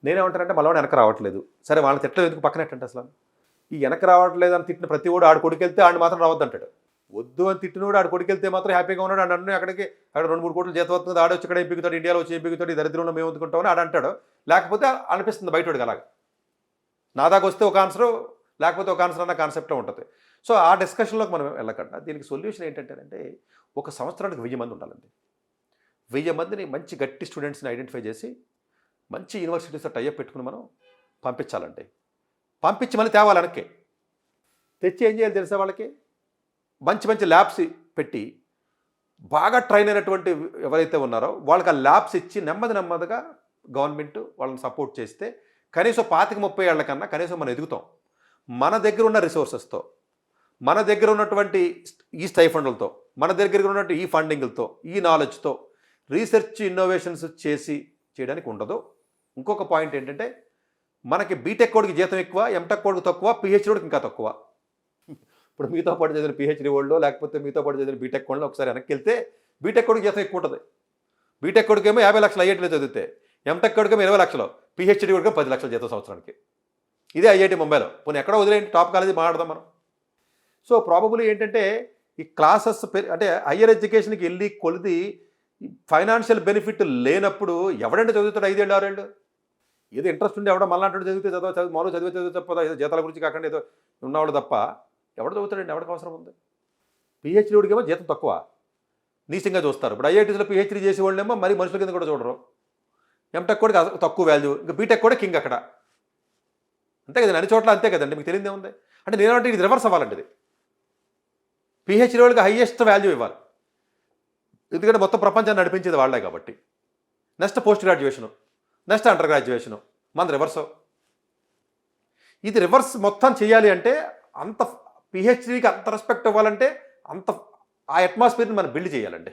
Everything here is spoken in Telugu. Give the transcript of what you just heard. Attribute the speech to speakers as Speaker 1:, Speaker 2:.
Speaker 1: నేనేమంటానంటే మనవాడు వెనక రావట్లేదు. సరే వాళ్ళని తిట్టలేదు ఎందుకు పక్కనెట్టండి అసలు. ఈ వెనక రావట్లేదు అని తిట్టిన ప్రతి వాడు ఆడు కొడుకెళ్తే ఆడిని మాత్రం రావద్దంటాడు. వద్దు అని తిట్టినోడు ఆడు కొడుకెళ్తే మాత్రం హ్యాపీగా ఉన్నాడు. ఆడు అన్నీ అక్కడికి అక్కడ 2, 3 కోట్లు జీతం వస్తుంది. ఆడొచ్చి ఇక్కడ ఎంపికతాడు, ఇండియాలో వచ్చి ఎంపికతాడు, ఈ దరిద్రంలో మేము ఎందుకుంటామని ఆడు అంటాడు. లేకపోతే అనిపిస్తుంది బయటోడికి అలాగా. నా దాకా వస్తే ఒక ఆన్సరు, లేకపోతే ఒక ఆన్సర్ అన్న కాన్సెప్టే ఉంటుంది. సో ఆ డిస్కషన్లోకి మనం వెళ్ళకుండా దీనికి సొల్యూషన్ ఏంటంటేనంటే ఒక సంవత్సరానికి 1000 మంది ఉండాలండి. 1000 మందిని మంచి గట్టి స్టూడెంట్స్ని ఐడెంటిఫై చేసి మంచి యూనివర్సిటీస్తో టైఅప్ పెట్టుకుని మనం పంపించాలండి. పంపించి మళ్ళీ తేవాలి వెనక్కి. తెచ్చి ఏం చేయాలి తెలుసా వాళ్ళకి? మంచి మంచి ల్యాబ్స్ పెట్టి బాగా ట్రైన్ అయినటువంటి ఎవరైతే ఉన్నారో వాళ్ళకి ఆ ల్యాబ్స్ ఇచ్చి నెమ్మదిగా గవర్నమెంట్ వాళ్ళని సపోర్ట్ చేస్తే కనీసం 25-30 ఏళ్ల కన్నా కనీసం మనం ఎదుగుతాం. మన దగ్గర ఉన్న రిసోర్సెస్తో, మన దగ్గర ఉన్నటువంటి ఈ స్టైఫండ్లతో, మన దగ్గర ఉన్నటువంటి ఈ ఫండింగ్లతో, ఈ నాలెడ్జ్తో రీసెర్చ్ ఇన్నోవేషన్స్ చేయడానికి ఉండదు. ఇంకొక పాయింట్ ఏంటంటే మనకి బీటెక్ కోడికి జీతం ఎక్కువ, ఎంటెక్ కోడికి తక్కువ, పిహెచ్డీ కోడికి ఇంకా తక్కువ. ఇప్పుడు మీతో పాటు చదివిన పిహెచ్డీ వాళ్ళు లేకపోతే మీతో పాటు చదివిన బీటెక్ వాళ్ళు ఒకసారి వెనక్కి వెళ్తే బీటెక్ కోడికి జీతం ఎక్కువ ఉంటుంది. బీటెక్ కోడికి ఏమో 50 లక్షలు ఐఐటీలో చదివితే, ఎంటెక్ కోడికి ఏమో 20 లక్షలు, పిహెచ్డీ కోడికి 10 లక్షల జీతం సంవత్సరానికి. ఇదే ఐఐటీ ముంబైలో. పోనీ ఎక్కడో వదిలేండి, టాప్ కాలేజీ మాట్లాడదాం మనం. సో ప్రాబబుల్ ఏంటంటే ఈ క్లాసెస్ అంటే హయ్యర్ ఎడ్యుకేషన్కి వెళ్ళి కొలిది ఫైనాన్షియల్ బెనిఫిట్ లేనప్పుడు ఎవడంటే చదువుతాడు 5 ఏళ్ళు 6 ఏళ్ళు? ఏదో ఇంట్రెస్ట్ ఉండి ఎవడో మళ్ళీ అంటాడు చదివితే మామూలు చదివితే తప్ప ఏదో జీతాల గురించి కాకుండా ఏదో ఉన్నవాడు తప్ప ఎవడు చదువుతాడండి? ఎవరికి అవసరం ఉంది? పిహెచ్డీకి ఏమో జీతం తక్కువ, నీచంగా చూస్తారు. ఇప్పుడు ఐఐటీస్లో పిహెచ్డీ చేసే వాళ్ళేమో మరి మనుషుల కింద కూడా చూడరు. ఎంటెక్ కూడా తక్కువ వాల్యూ, ఇంకా బీటెక్ కూడా కింగ్ అక్కడ. అంతే కదండి, అన్ని చోట్ల అంతే కదండి. మీకు తెలియదే ఉంది. అంటే నేనంటే ఇది రివర్స్ అవ్వాలండి. ఇది పిహెచ్డీ వాళ్ళకి హైయెస్ట్ వాల్యూ ఇవ్వాలి, ఎందుకంటే మొత్తం ప్రపంచాన్ని నడిపించేది వాళ్ళే కాబట్టి. Next post graduation, next under graduation, మన రివర్స్. ఇది రివర్స్ మొత్తం చేయాలి అంటే అంత పిహెచ్డీకి అంత రెస్పెక్ట్ ఇవ్వాలంటే అంత ఆ అట్మాస్ఫియర్ని మనం బిల్డ్ చేయాలండి.